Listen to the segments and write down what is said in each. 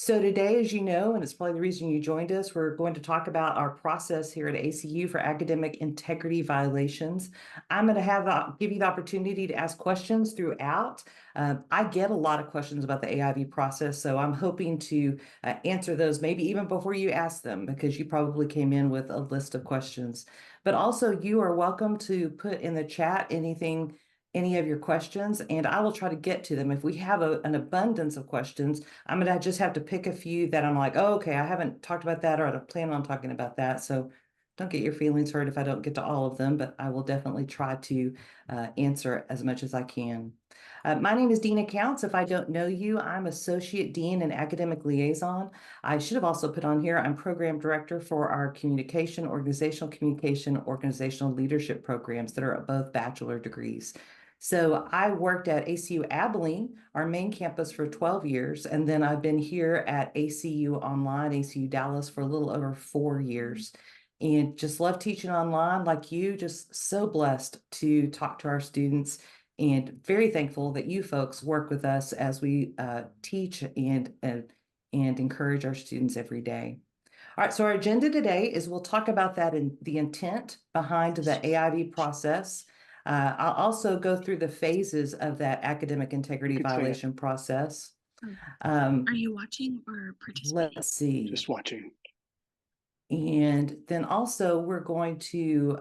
So today, as you know, and it's probably the reason you joined us, we're going to talk about our process here at ACU for academic integrity violations. I'm going to give you the opportunity to ask questions throughout. I get a lot of questions about the AIV process, so I'm hoping to answer those maybe even before you ask them, because you probably came in with a list of questions. But also, you are welcome to put in the chat any of your questions, and I will try to get to them. If we have an abundance of questions, I'm going to just have to pick a few that I'm like, oh, okay, I haven't talked about that, or I don't plan on talking about that. So don't get your feelings hurt if I don't get to all of them, but I will definitely try to answer as much as I can. My name is Dena Counts. If I don't know you, I'm Associate Dean and Academic Liaison. I should have also put on here, I'm Program Director for our organizational leadership programs that are both bachelor degrees. So I worked at ACU Abilene, our main campus, for 12 years, and then I've been here at ACU Online, ACU Dallas, for a little over 4 years. And just love teaching online like you, just so blessed to talk to our students, and very thankful that you folks work with us as we teach and encourage our students every day. All right, so our agenda today is we'll talk about that in the intent behind the AIV process. I'll also go through the phases of that academic integrity violation process. Are you watching or participating? Let's see. Just watching. And then also we're going to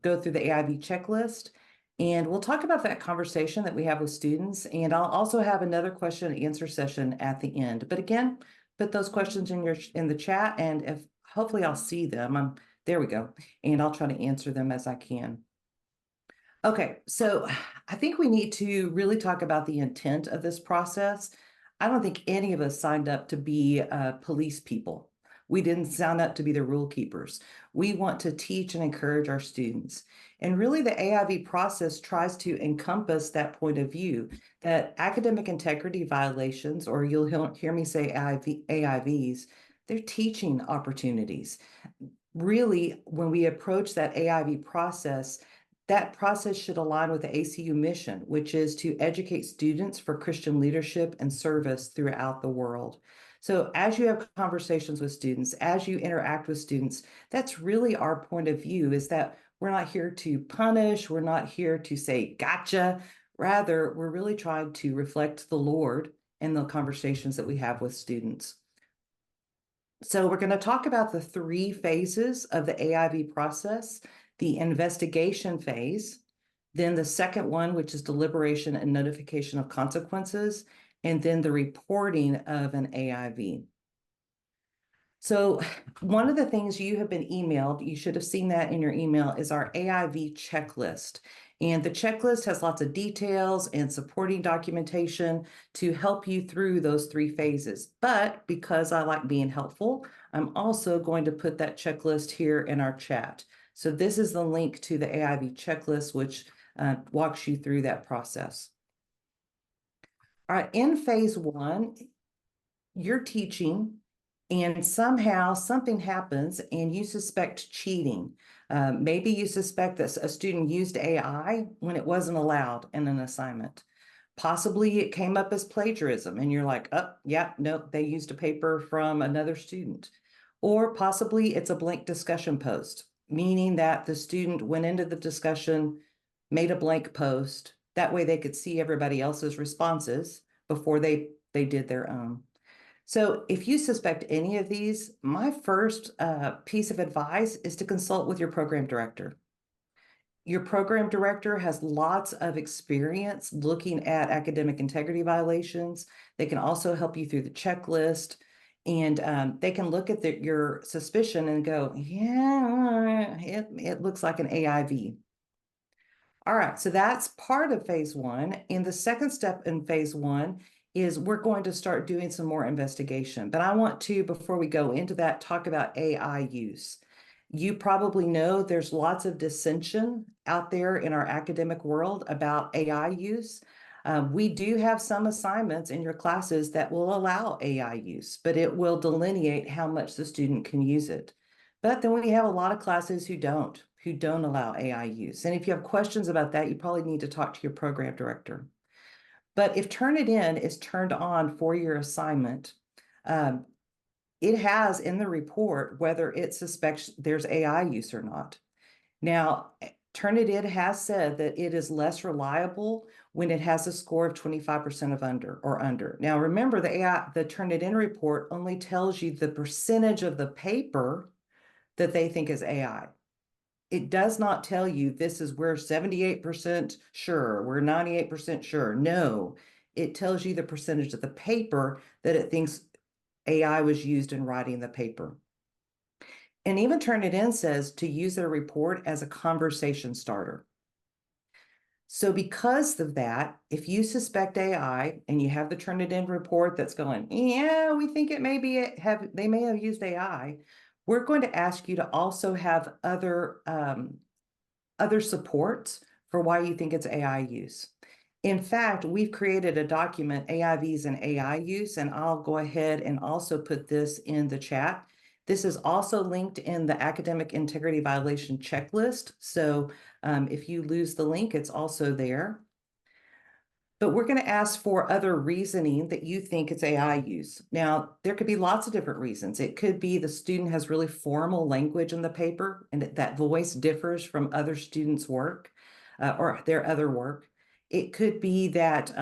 go through the AIV checklist, and we'll talk about that conversation that we have with students. And I'll also have another question and answer session at the end. But again, put those questions in the chat, and if hopefully I'll see them. There we go. And I'll try to answer them as I can. Okay, so I think we need to really talk about the intent of this process. I don't think any of us signed up to be police people. We didn't sign up to be the rule keepers. We want to teach and encourage our students. And really, the AIV process tries to encompass that point of view, that academic integrity violations, or you'll hear me say AIVs, they're teaching opportunities. Really, when we approach that AIV process, that process should align with the ACU mission, which is to educate students for Christian leadership and service throughout the world. So as you have conversations with students, as you interact with students, that's really our point of view, is that we're not here to punish, we're not here to say, gotcha. Rather, we're really trying to reflect the Lord in the conversations that we have with students. So we're going to talk about the 3 phases of the AIV process: the investigation phase, then the second one, which is deliberation and notification of consequences, and then the reporting of an AIV. So one of the things you have been emailed, you should have seen that in your email, is our AIV checklist. And the checklist has lots of details and supporting documentation to help you through those 3 phases. But because I like being helpful, I'm also going to put that checklist here in our chat. So this is the link to the AIV checklist, which walks you through that process. All right, in phase 1, you're teaching, and somehow something happens and you suspect cheating. Maybe you suspect that a student used AI when it wasn't allowed in an assignment. Possibly it came up as plagiarism and you're like, oh, yeah, nope, they used a paper from another student. Or possibly it's a blank discussion post, meaning that the student went into the discussion, made a blank post. That way they could see everybody else's responses before they did their own. So if you suspect any of these, my first piece of advice is to consult with your program director. Your program director has lots of experience looking at academic integrity violations. They can also help you through the checklist, and they can look at your suspicion and go, yeah, it looks like an AIV. All right, so that's part of phase 1. And the second step in phase 1 is we're going to start doing some more investigation. But I want to, before we go into that, talk about AI use. You probably know there's lots of dissension out there in our academic world about AI use. We do have some assignments in your classes that will allow AI use, but it will delineate how much the student can use it. But then we have a lot of classes who don't allow AI use. And if you have questions about that, you probably need to talk to your program director. But if Turnitin is turned on for your assignment, It has in the report whether it suspects there's AI use or not. Now, Turnitin has said that it is less reliable when it has a score of 25% of under. Now, remember the Turnitin report only tells you the percentage of the paper that they think is AI. It does not tell you this is we're 78% sure, we're 98% sure. No, it tells you the percentage of the paper that it thinks AI was used in writing the paper. And even Turnitin says to use their report as a conversation starter. So because of that, if you suspect AI and you have the Turnitin report that's going, yeah, we think it may be they may have used AI, we're going to ask you to also have other supports for why you think it's AI use. In fact, we've created a document, AIVs and AI use, and I'll go ahead and also put this in the chat. This is also linked in the academic integrity violation checklist. So if you lose the link, it's also there. But we're going to ask for other reasoning that you think it's AI use. Now, there could be lots of different reasons. It could be the student has really formal language in the paper and that voice differs from other students' work or their other work. It could be that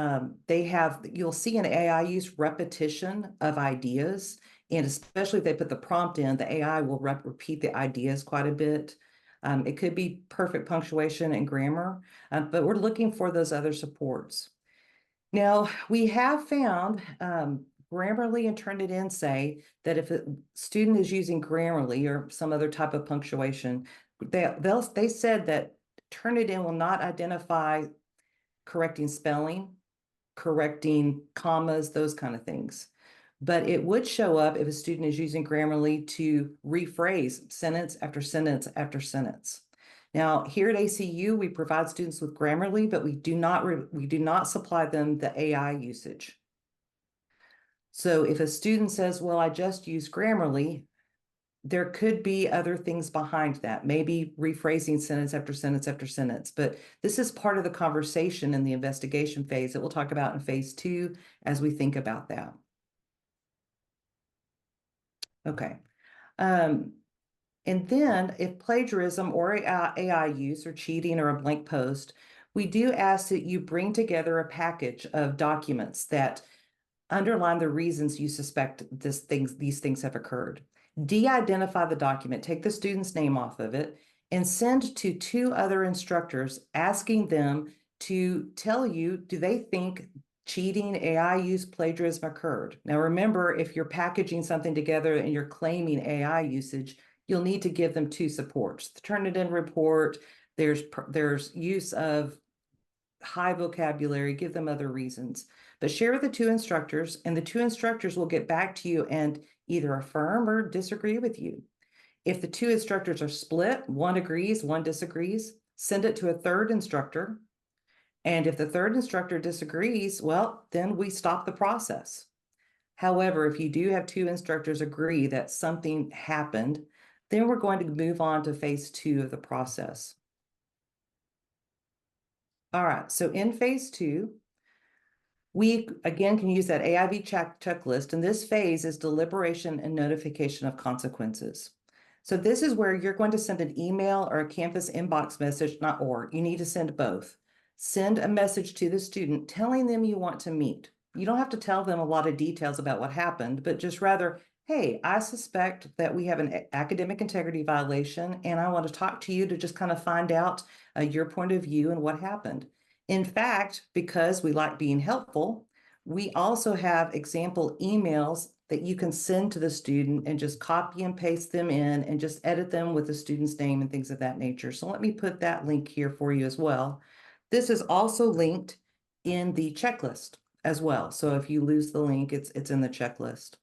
you'll see in AI use repetition of ideas. And especially if they put the prompt in, the AI will repeat the ideas quite a bit. It could be perfect punctuation and grammar, but we're looking for those other supports. Now, we have found Grammarly and Turnitin say that if a student is using Grammarly or some other type of punctuation, they said that Turnitin will not identify correcting spelling, correcting commas, those kind of things. But it would show up if a student is using Grammarly to rephrase sentence after sentence after sentence. Now, here at ACU, we provide students with Grammarly, but we do not supply them the AI usage. So if a student says, well, I just use Grammarly, there could be other things behind that, maybe rephrasing sentence after sentence after sentence. But this is part of the conversation in the investigation phase that we'll talk about in phase 2 as we think about that. Okay. And then if plagiarism or AI use or cheating or a blank post, we do ask that you bring together a package of documents that underline the reasons you suspect these things have occurred. De-identify the document, take the student's name off of it, and send to 2 other instructors asking them to tell you, do they think cheating, AI use, plagiarism occurred? Now remember, if you're packaging something together and you're claiming AI usage, you'll need to give them 2 supports. The Turnitin report, there's use of high vocabulary, give them other reasons. But share with the 2 instructors, and the 2 instructors will get back to you and either affirm or disagree with you. If the 2 instructors are split, one agrees, one disagrees, send it to a 3rd instructor. And if the 3rd instructor disagrees, well, then we stop the process. However, if you do have 2 instructors agree that something happened, then we're going to move on to phase 2 of the process. All right, so in phase 2, we again can use that AIV checklist, and this phase is deliberation and notification of consequences. So this is where you're going to send an email or a campus inbox message, you need to send both. Send a message to the student telling them you want to meet. You don't have to tell them a lot of details about what happened, but just rather, hey, I suspect that we have an academic integrity violation, and I want to talk to you to just kind of find out your point of view and what happened. In fact, because we like being helpful, we also have example emails that you can send to the student and just copy and paste them in and just edit them with the student's name and things of that nature. So let me put that link here for you as well. This is also linked in the checklist as well. So if you lose the link, it's in the checklist.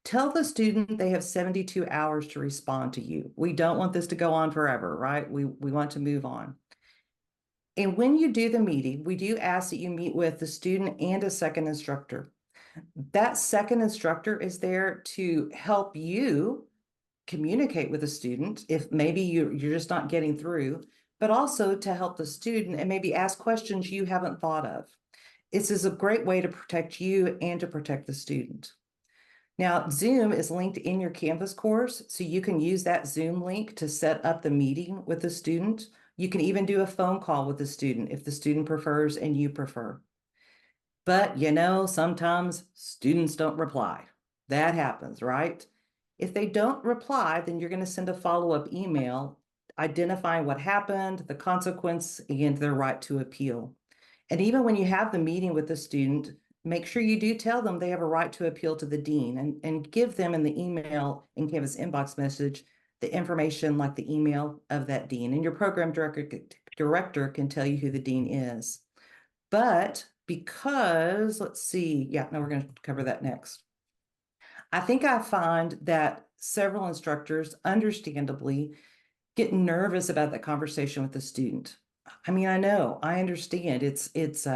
Tell the student they have 72 hours to respond to you. We don't want this to go on forever, right? We want to move on. And when you do the meeting, we do ask that you meet with the student and a 2nd instructor. That 2nd instructor is there to help you communicate with the student if maybe you're just not getting through, but also to help the student and maybe ask questions you haven't thought of. This is a great way to protect you and to protect the student. Now, Zoom is linked in your Canvas course, so you can use that Zoom link to set up the meeting with the student. You can even do a phone call with the student if the student prefers and you prefer. But sometimes students don't reply. That happens, right? If they don't reply, then you're going to send a follow-up email identifying what happened, the consequence, and their right to appeal. And even when you have the meeting with the student, make sure you do tell them they have a right to appeal to the dean and give them in the email in Canvas inbox message the information like the email of that dean. And your program director can tell you who the dean is. But because, let's see, yeah, no, we're going to cover that next. I think I find that several instructors, understandably, get nervous about that conversation with the student. I mean, I understand.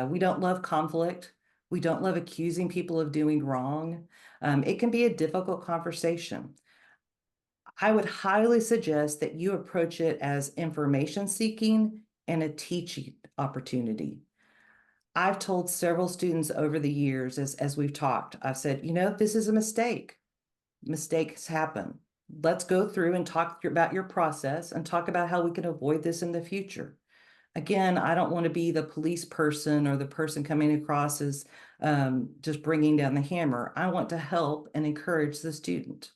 We don't love conflict. We don't love accusing people of doing wrong. It can be a difficult conversation. I would highly suggest that you approach it as information seeking and a teaching opportunity. I've told several students over the years as we've talked, I've said, this is a mistake. Mistakes happen. Let's go through and talk about your process and talk about how we can avoid this in the future. Again, I don't want to be the police person or the person coming across as just bringing down the hammer. I want to help and encourage the student.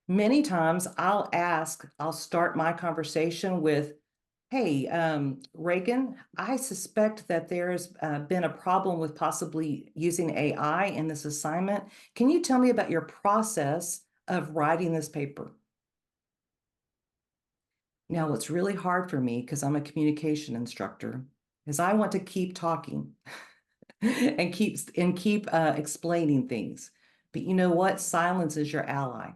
Many times I'll start my conversation with, hey, Reagan, I suspect that there's been a problem with possibly using AI in this assignment. Can you tell me about your process of writing this paper? Now, what's really hard for me, because I'm a communication instructor, is I want to keep talking and keep explaining things. But you know what? Silence is your ally.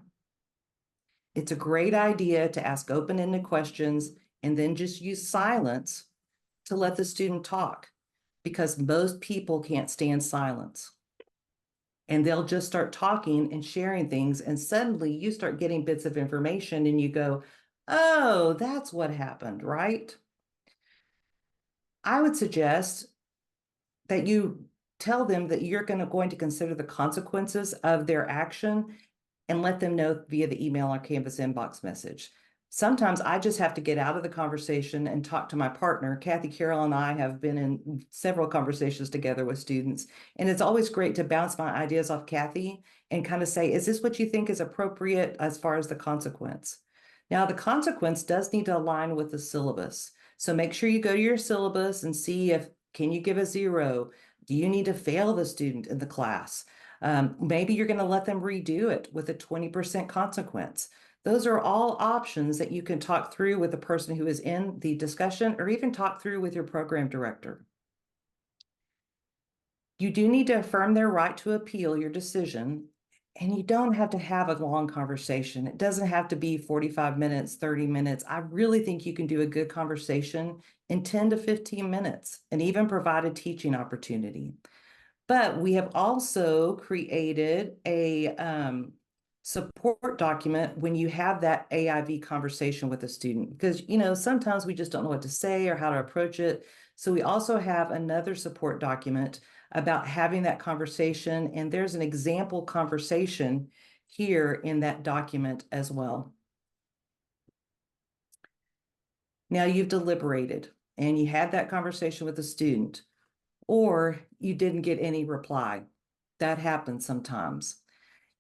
It's a great idea to ask open-ended questions and then just use silence to let the student talk, because most people can't stand silence. And they'll just start talking and sharing things, and suddenly you start getting bits of information and you go, oh, that's what happened, right? I would suggest that you tell them that you're going to consider the consequences of their action and let them know via the email or Canvas inbox message. Sometimes I just have to get out of the conversation and talk to my partner. Kathy Carroll and I have been in several conversations together with students, and it's always great to bounce my ideas off Kathy and kind of say, is this what you think is appropriate as far as the consequence? Now, the consequence does need to align with the syllabus. So make sure you go to your syllabus and see if, can you give a 0? Do you need to fail the student in the class? Maybe you're going to let them redo it with a 20% consequence. Those are all options that you can talk through with the person who is in the discussion, or even talk through with your program director. You do need to affirm their right to appeal your decision, and you don't have to have a long conversation. It doesn't have to be 45 minutes, 30 minutes. I really think you can do a good conversation in 10 to 15 minutes and even provide a teaching opportunity. But we have also created a support document when you have that AIV conversation with a student, because sometimes we just don't know what to say or how to approach it. So we also have another support document about having that conversation, and there's an example conversation here in that document as well. Now you've deliberated and you had that conversation with the student, or you didn't get any reply. That happens sometimes.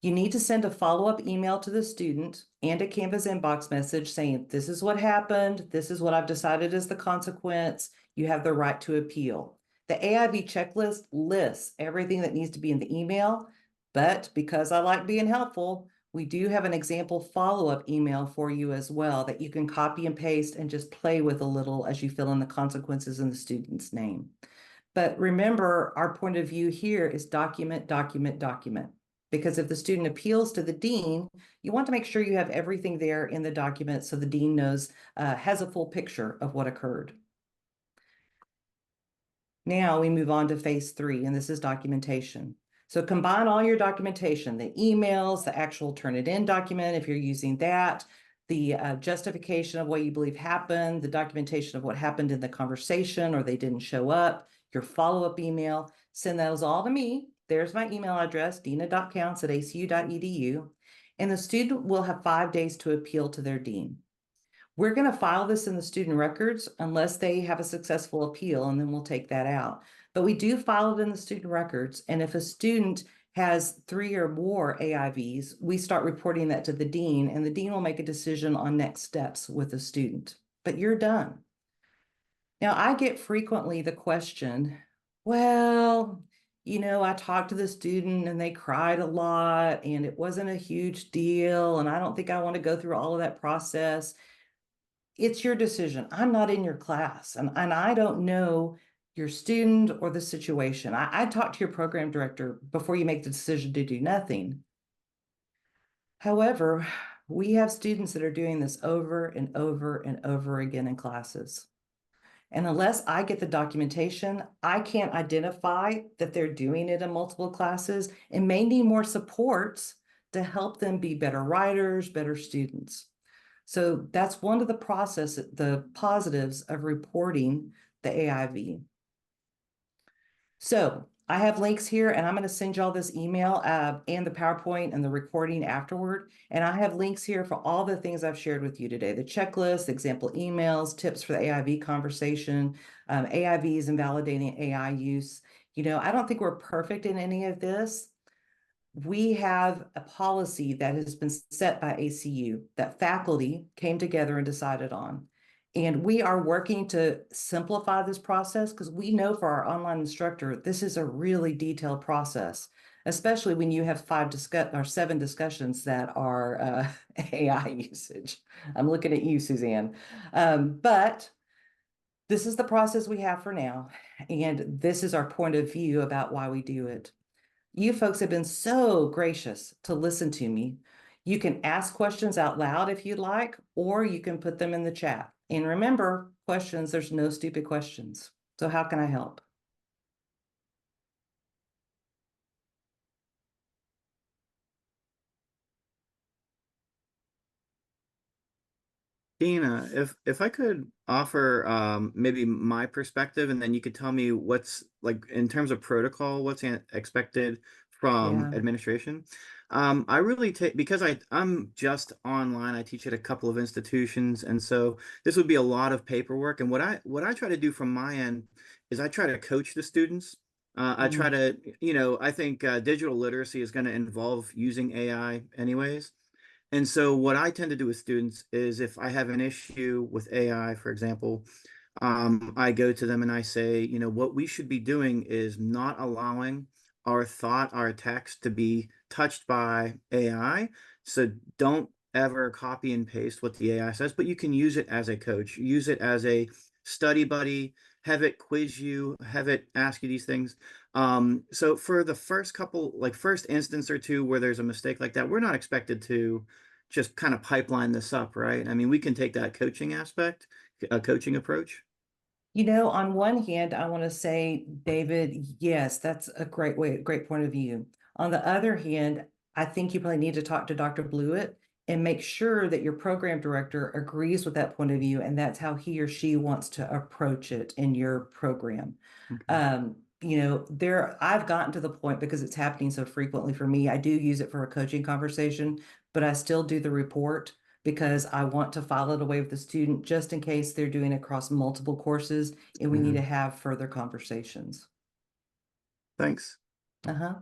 You need to send a follow-up email to the student and a Canvas inbox message saying, this is what happened. This is what I've decided is the consequence. You have the right to appeal. The AIV checklist lists everything that needs to be in the email, but because I like being helpful, we do have an example follow-up email for you as well that you can copy and paste and just play with a little as you fill in the consequences in the student's name. But remember, our point of view here is document, document, document. Because if the student appeals to the dean, you want to make sure you have everything there in the document so the dean knows, has a full picture of what occurred. Now we move on to phase 3, and this is documentation. So combine all your documentation, the emails, the actual Turnitin document, if you're using that, the justification of what you believe happened, the documentation of what happened in the conversation or they didn't show up, your follow-up email, send those all to me, there's my email address, dena.counts@acu.edu, and the student will have 5 days to appeal to their dean. We're going to file this in the student records unless they have a successful appeal, and then we'll take that out. But we do file it in the student records, and if a student has 3 or more AIVs, we start reporting that to the dean, and the dean will make a decision on next steps with the student. But you're done. Now, I get frequently the question, well, I talked to the student and they cried a lot and it wasn't a huge deal. And I don't think I want to go through all of that process. It's your decision. I'm not in your class and I don't know your student or the situation. I'd talk to your program director before you make the decision to do nothing. However, we have students that are doing this over and over and over again in classes. And unless I get the documentation, I can't identify that they're doing it in multiple classes and may need more supports to help them be better writers, better students. So that's one of the positives of reporting the AIV. So I have links here and I'm going to send y'all this email and the PowerPoint and the recording afterward. And I have links here for all the things I've shared with you today, the checklist, example emails, tips for the AIV conversation, AIVs and validating AI use. I don't think we're perfect in any of this. We have a policy that has been set by ACU that faculty came together and decided on. And we are working to simplify this process because we know for our online instructor, this is a really detailed process, especially when you have 7 discussions that are AI usage. I'm looking at you, Suzanne. But this is the process we have for now. And this is our point of view about why we do it. You folks have been so gracious to listen to me. You can ask questions out loud if you'd like, or you can put them in the chat. And remember, questions, there's no stupid questions. So how can I help? Dina, if I could offer maybe my perspective, and then you could tell me what's like in terms of protocol, what's expected from Yeah. administration. I really take because I'm just online. I teach at a couple of institutions, and so this would be a lot of paperwork. And what I try to do from my end is I try to coach the students. I try Mm. to, I think digital literacy is going to involve using AI anyways. And so what I tend to do with students is if I have an issue with AI, for example, I go to them and I say, what we should be doing is not allowing our thought, our text to be touched by AI. So don't ever copy and paste what the AI says, but you can use it as a coach, use it as a study buddy, have it quiz you, have it ask you these things. So for the first couple, like first instance or two where there's a mistake like that, we're not expected to just kind of pipeline this up, right? I mean, we can take that coaching aspect, a coaching approach. On one hand, I want to say, David, yes, that's a great point of view. On the other hand, I think you probably need to talk to Dr. Blewett and make sure that your program director agrees with that point of view, and that's how he or she wants to approach it in your program. Okay. I've gotten to the point because it's happening so frequently for me. I do use it for a coaching conversation, but I still do the report because I want to file it away with the student just in case they're doing it across multiple courses and we need Yeah. to have further conversations. Thanks. Uh-huh.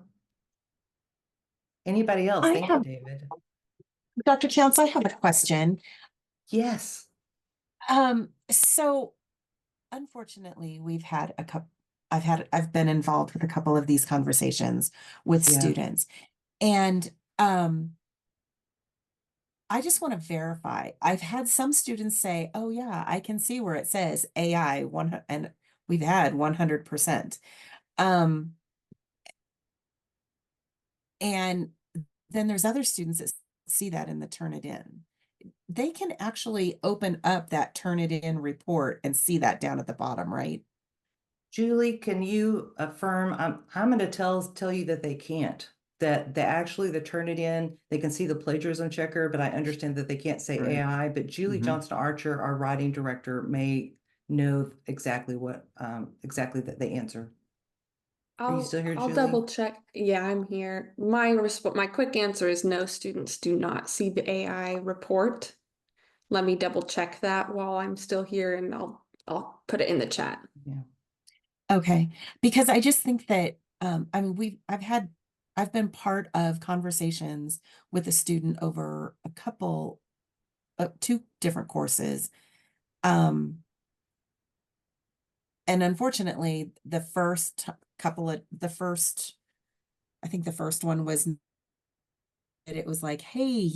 Anybody else? I Thank you, have, David. Dr. Counts, I have a question. Yes. So unfortunately, I've been involved with a couple of these conversations with Yeah. students. And I just want to verify. I've had some students say, oh yeah, I can see where it says AI and we've had 100%. Um, and then there's other students that see that in the Turnitin. They can actually open up that Turnitin report and see that down at the bottom, right? Julie, can you affirm? I'm going to tell you that they can't. That the Turnitin, they can see the plagiarism checker, but I understand that they can't say Right. AI. But Julie Hmm. Johnston Archer, our writing director, may know exactly what exactly that they answer. Are you still here, I'll Julie? double check. Yeah, I'm here. My quick answer is no, students do not see the AI report. Let me double check that while I'm still here, and I'll put it in the chat. Yeah. Okay, because I just think that I mean I've been part of conversations with a student over a couple of two different courses. And unfortunately, the first I think the first one was that it was like, hey,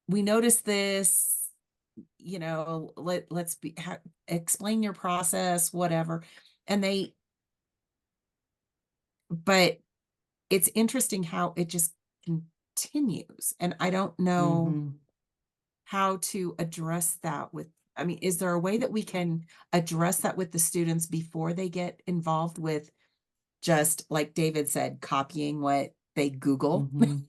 we noticed this, let's explain your process, whatever. And but it's interesting how it just continues. And I don't know Mhm. how to address that I mean, is there a way that we can address that with the students before they get involved with, just like David said, copying what they Google Mhm.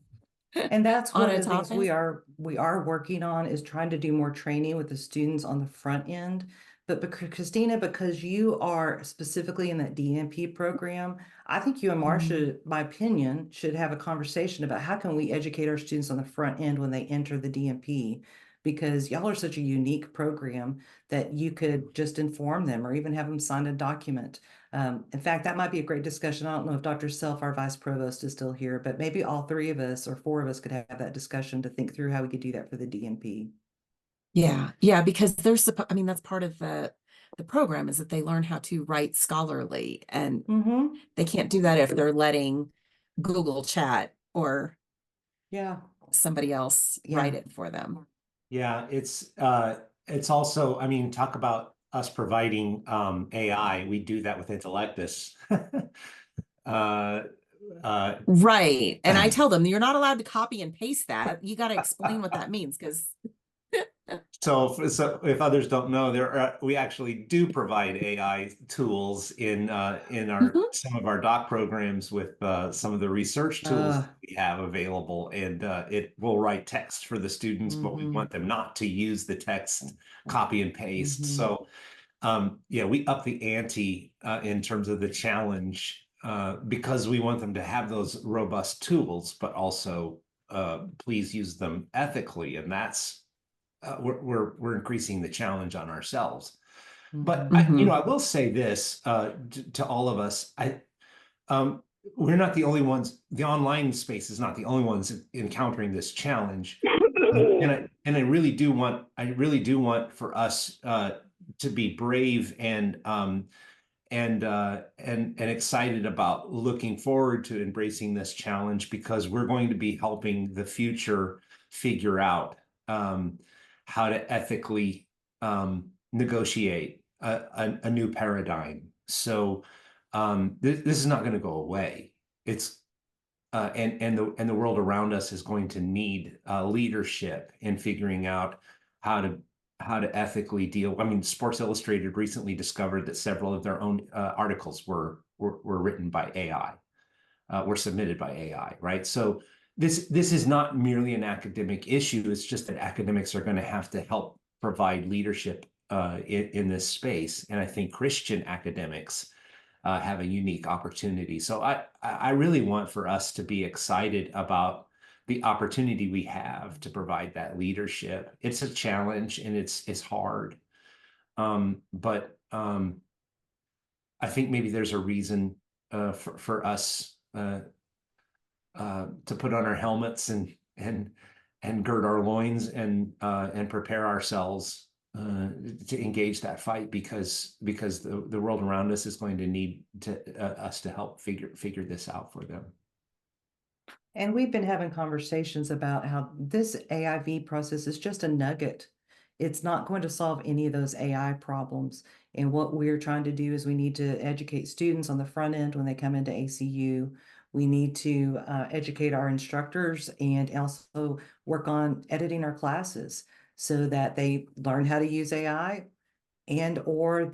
And that's on one a of the things topic? we are working on, is trying to do more training with the students on the front end. But Christina, because you are specifically in that DNP program, I think you and Marcia, my opinion, should have a conversation about how can we educate our students on the front end when they enter the DNP, because y'all are such a unique program that you could just inform them or even have them sign a document. In fact, that might be a great discussion. I don't know if Dr. Self, our vice provost, is still here, but maybe all three of us or four of us could have that discussion to think through how we could do that for the DNP. Yeah, because I mean, that's part of the program, is that they learn how to write scholarly, and they can't do that if they're letting Google Chat or Yeah. somebody else write it for them. Yeah, it's also, I mean, talk about us providing AI. We do that with Intellectus. Right. And I tell them, you're not allowed to copy and paste that. You got to explain what that means, because So if others don't know, we actually do provide AI tools in some of our doc programs with some of the research tools we have available, and it will write text for the students, but we want them not to use the text copy and paste. So yeah, we up the ante in terms of the challenge because we want them to have those robust tools, but also please use them ethically, and that's we're increasing the challenge on ourselves. But I will say this to all of us: we're not the only ones. The online space is not the only ones encountering this challenge, and I really do want for us to be brave and excited about looking forward to embracing this challenge, because we're going to be helping the future figure out how to ethically negotiate a new paradigm. So this is not going to go away. It's and the world around us is going to need leadership in figuring out how to ethically deal. I mean, Sports Illustrated recently discovered that several of their own articles were written by AI, were submitted by AI, right? So this is not merely an academic issue. It's just that academics are going to have to help provide leadership in this space. And I think Christian academics have a unique opportunity. So I really want for us to be excited about the opportunity we have to provide that leadership. It's a challenge and it's hard. But I think maybe there's a reason for us to put on our helmets and gird our loins and prepare ourselves to engage that fight, because the world around us is going to need us to help figure this out for them. And we've been having conversations about how this AIV process is just a nugget. It's not going to solve any of those AI problems. And what we're trying to do is we need to educate students on the front end when they come into ACU. We need to educate our instructors and also work on editing our classes so that they learn how to use AI, and or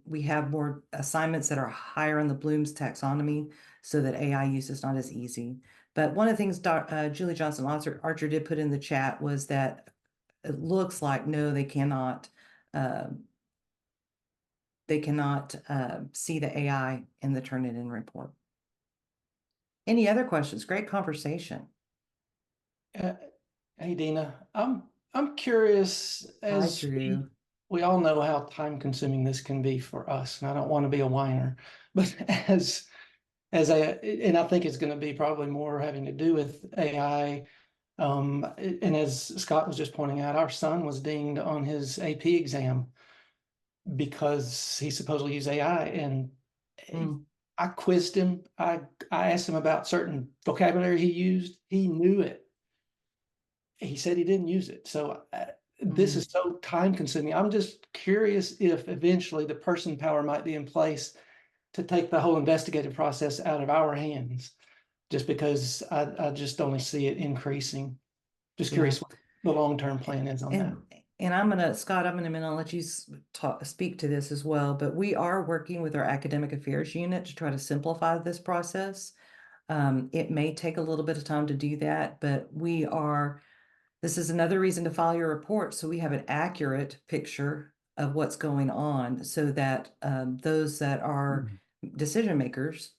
we have more assignments that are higher on the Bloom's taxonomy so that AI use is not as easy. But one of the things Julie Johnson Archer did put in the chat was that it looks like, no, they cannot they cannot see the AI in the Turnitin report. Any other questions? Great conversation. Hey, Dena, I'm curious, Hi, as Drew. we all know how time consuming this can be for us, and I don't want to be a whiner, but and I think it's going to be probably more having to do with AI. And as Scott was just pointing out, our son was dinged on his AP exam because he supposedly used AI, and I quizzed him. I asked him about certain vocabulary he used. He knew it. He said he didn't use it. So this is so time consuming. I'm just curious if eventually the person power might be in place to take the whole investigative process out of our hands, just because I just only see it increasing. Just curious what the long-term plan is on that. And I'm gonna, Scott, I'm gonna let you speak to this as well, but we are working with our academic affairs unit to try to simplify this process. It may take a little bit of time to do that, but this is another reason to file your report, so we have an accurate picture of what's going on, so that those that are decision makers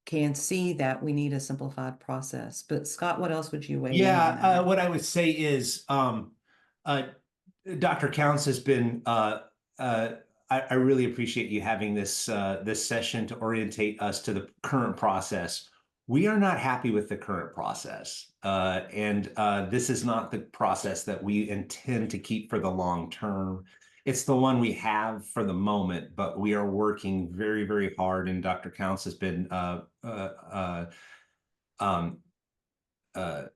can see that we need a simplified process. But Scott, what else would you weigh in on that? What I would say is Dr. Counts has been I really appreciate you having this this session to orientate us to the current process. We are not happy with the current process, and this is not the process that we intend to keep for the long term. It's the one we have for the moment, but we are working very, very hard, and Dr. Counts has been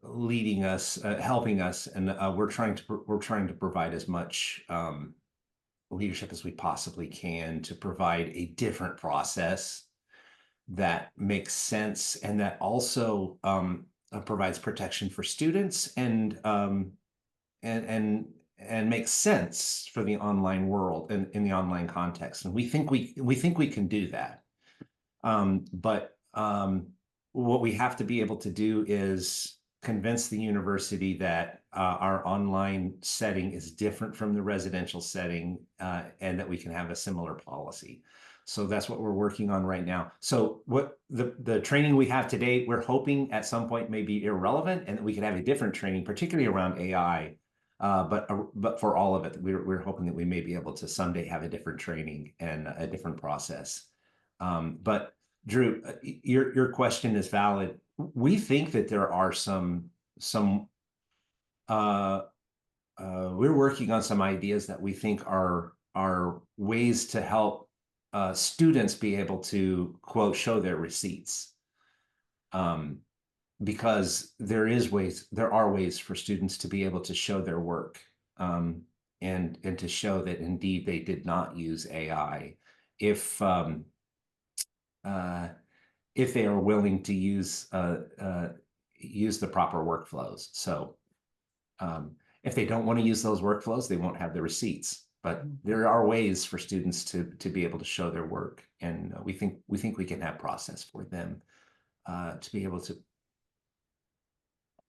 leading us, helping us, and we're trying to provide as much leadership as we possibly can to provide a different process that makes sense and that also provides protection for students and makes sense for the online world and in the online context. And we think we can do that. But what we have to be able to do is convince the university that our online setting is different from the residential setting, and that we can have a similar policy. So that's what we're working on right now. So what the training we have today, we're hoping at some point may be irrelevant, and that we can have a different training, particularly around AI. But for all of it, we're hoping that we may be able to someday have a different training and a different process. But Drew, your question is valid. We think that there are we're working on some ideas that we think are ways to help students be able to, quote, show their receipts. Because there are ways for students to be able to show their work, and to show that indeed they did not use AI if they are willing to use the proper workflows. So if they don't want to use those workflows, they won't have the receipts. But there are ways for students to be able to show their work, and we think we can have process for them to be able to,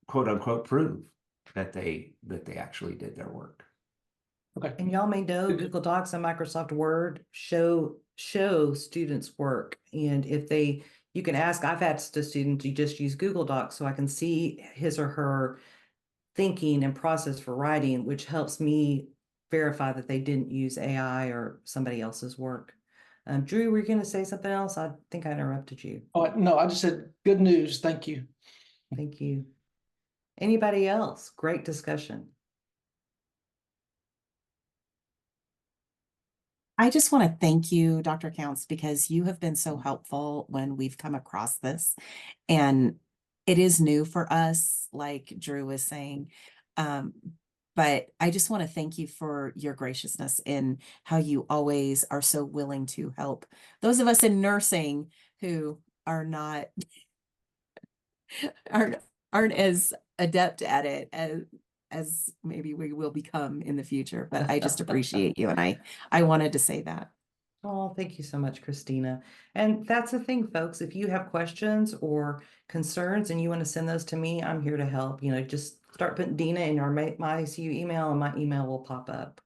quote unquote, prove that they actually did their work. Okay. And y'all may know Google Docs and Microsoft Word show students work, and if you can ask. I've asked a student to just use Google Docs so I can see his or her thinking and process for writing, which helps me verify that they didn't use AI or somebody else's work. Drew, were you going to say something else? I think I interrupted you. Oh, no, I just said good news. Thank you. Thank you. Anybody else? Great discussion. I just want to thank you, Dr. Counts, because you have been so helpful when we've come across this. And it is new for us, like Drew was saying. But I just want to thank you for your graciousness in how you always are so willing to help those of us in nursing who are not aren't as adept at it as maybe we will become in the future. But I just appreciate you, and I wanted to say that. Oh, thank you so much, Christina. And that's the thing, folks. If you have questions or concerns and you want to send those to me, I'm here to help. Just start putting Dena in our my ICU email, and my email will pop up.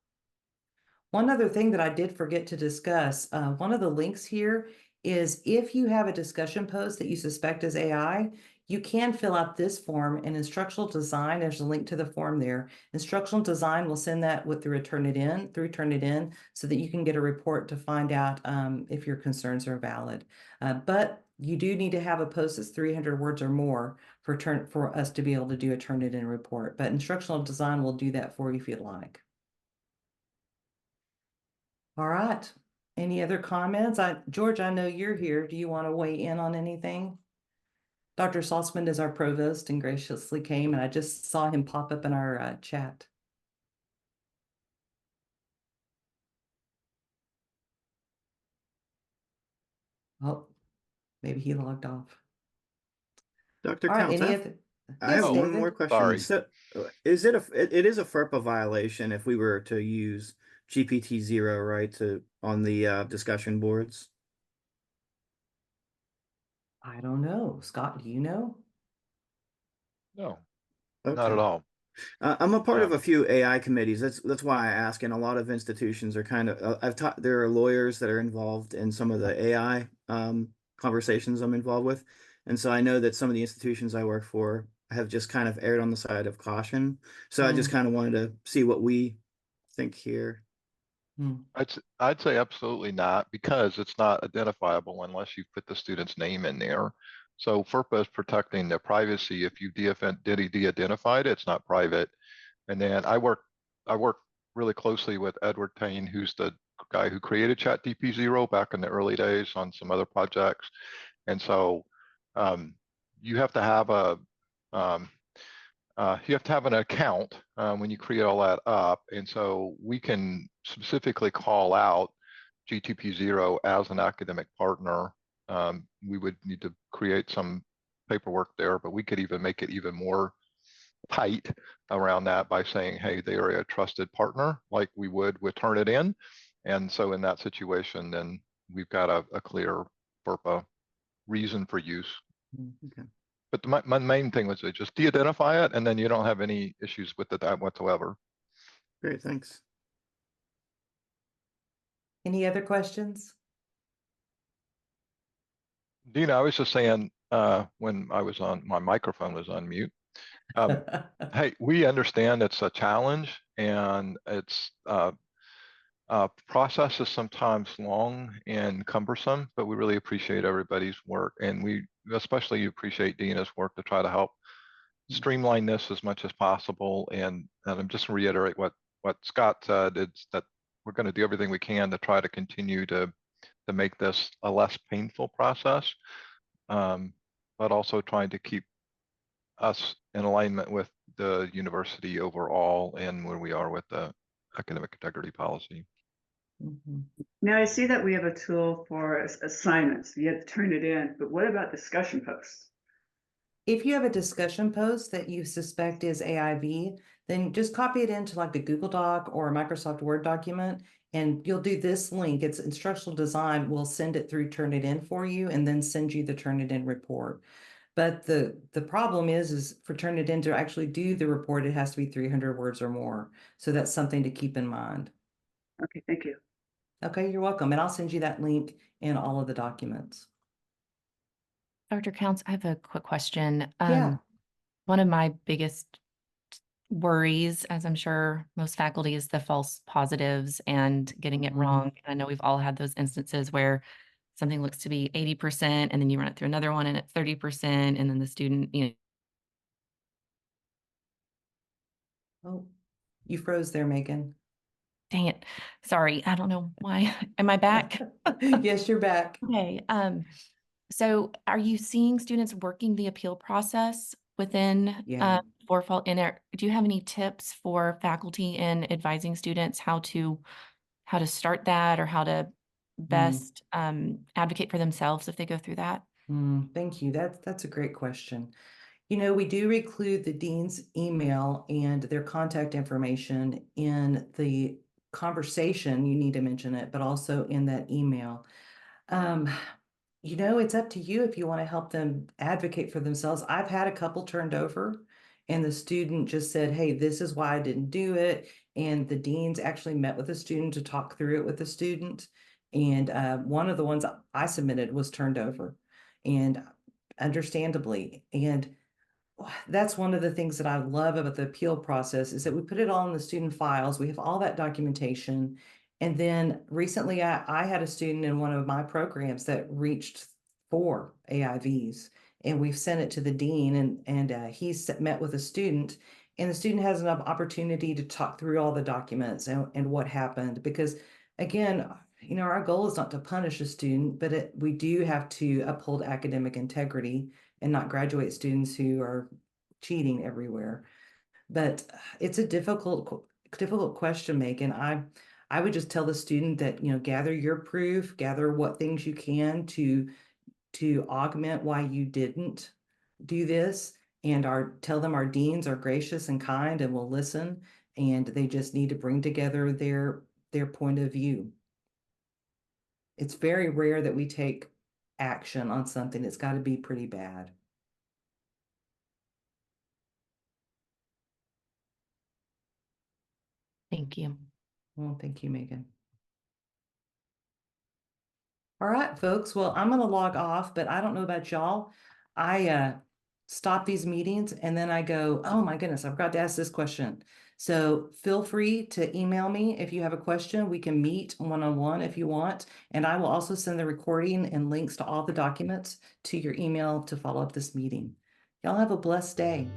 One other thing that I did forget to discuss, one of the links here is if you have a discussion post that you suspect is AI, you can fill out this form in instructional design. There's a link to the form there. Instructional design will send that through Turnitin so that you can get a report to find out if your concerns are valid. But you do need to have a post that's 300 words or more for us to be able to do a Turnitin report. But instructional design will do that for you if you'd like. All right. Any other comments? George, I know you're here. Do you want to weigh in on anything? Dr. Saltzman is our provost and graciously came, and I just saw him pop up in our chat. Oh, maybe he logged off. Dr. All right, Counts, any other? I Yes, have one more David. question. Sorry. So, is it it is a FERPA violation if we were to use GPT-0, right, on the discussion boards? I don't know. Scott, do you know? No, Okay. not at all. I'm a part Yeah. of a few AI committees. That's why I ask. And a lot of institutions are kind of. I've taught. There are lawyers that are involved in some of the AI conversations I'm involved with, and so I know that some of the institutions I work for have just kind of erred on the side of caution. So I just kind of wanted to see what we think here. I'd say absolutely not, because it's not identifiable unless you put the student's name in there. So FERPA is protecting their privacy. If you de-identified it, it's not private. And then I work really closely with Edward Payne, who's the guy who created ChatGPT-0 back in the early days on some other projects. And so you have to have an account when you create all that up. And so we can specifically call out GTP-0 as an academic partner. We would need to create some paperwork there, but we could even make it even more tight around that by saying, hey, they are a trusted partner, like we would with Turnitin. And so in that situation, then we've got a clear FERPA reason for use. Okay. But my main thing was to just de-identify it, and then you don't have any issues with that whatsoever. Great, thanks. Any other questions? Dena, I was just saying when I was on, my microphone was on mute. Hey, we understand it's a challenge, and it's process is sometimes long and cumbersome, but we really appreciate everybody's work, and we especially appreciate Dena's work to try to help streamline this as much as possible. And I'm just gonna reiterate what Scott said. It's that we're going to do everything we can to try to continue to make this a less painful process, but also trying to keep us in alignment with the university overall and where we are with the academic integrity policy. Now I see that we have a tool for assignments. You have to turn it in, but what about discussion posts? If you have a discussion post that you suspect is AIV, then just copy it into like a Google Doc or a Microsoft Word document, and you'll do this link. It's instructional design. We'll send it through Turnitin for you, and then send you the Turnitin report. But the problem is for Turnitin to actually do the report, it has to be 300 words or more. So that's something to keep in mind. Okay, thank you. Okay, you're welcome. And I'll send you that link and all of the documents. Dr. Counts, I have a quick question. Yeah. One of my biggest worries, as I'm sure most faculty, is the false positives and getting it wrong. I know we've all had those instances where something looks to be 80% and then you run it through another one and it's 30%, and then the student, Oh, you froze there, Megan. Dang it. Sorry. I don't know why. Am I back? Yes, you're back. Okay. So are you seeing students working the appeal process within Forefall? Do you have any tips for faculty in advising students how to start that, or how to best advocate for themselves if they go through that? Thank you. That's a great question. You know, we do include the dean's email and their contact information in the conversation. You need to mention it, but also in that email. You know, it's up to you if you want to help them advocate for themselves. I've had a couple turned over, and the student just said, hey, this is why I didn't do it. And the deans actually met with the student to talk through it with the student. And one of the ones I submitted was turned over, and understandably. And that's one of the things that I love about the appeal process is that we put it all in the student files. We have all that documentation. And then recently I had a student in one of my programs that reached 4 AIVs, and we've sent it to the dean, and he's met with a student, and the student has an opportunity to talk through all the documents and what happened. Because again, you know, our goal is not to punish a student, but we do have to uphold academic integrity and not graduate students who are cheating everywhere. But it's a difficult question, Megan. I would just tell the student that, you know, gather your proof, gather what things you can to augment why you didn't do this, and tell them our deans are gracious and kind and will listen, and they just need to bring together their point of view. It's very rare that we take action on something. It's got to be pretty bad. Thank you. Well, thank you, Megan. All right, folks. Well, I'm going to log off, but I don't know about y'all. I stop these meetings and then I go, oh my goodness, I forgot to ask this question. So feel free to email me if you have a question. We can meet one-on-one if you want. And I will also send the recording and links to all the documents to your email to follow up this meeting. Y'all have a blessed day.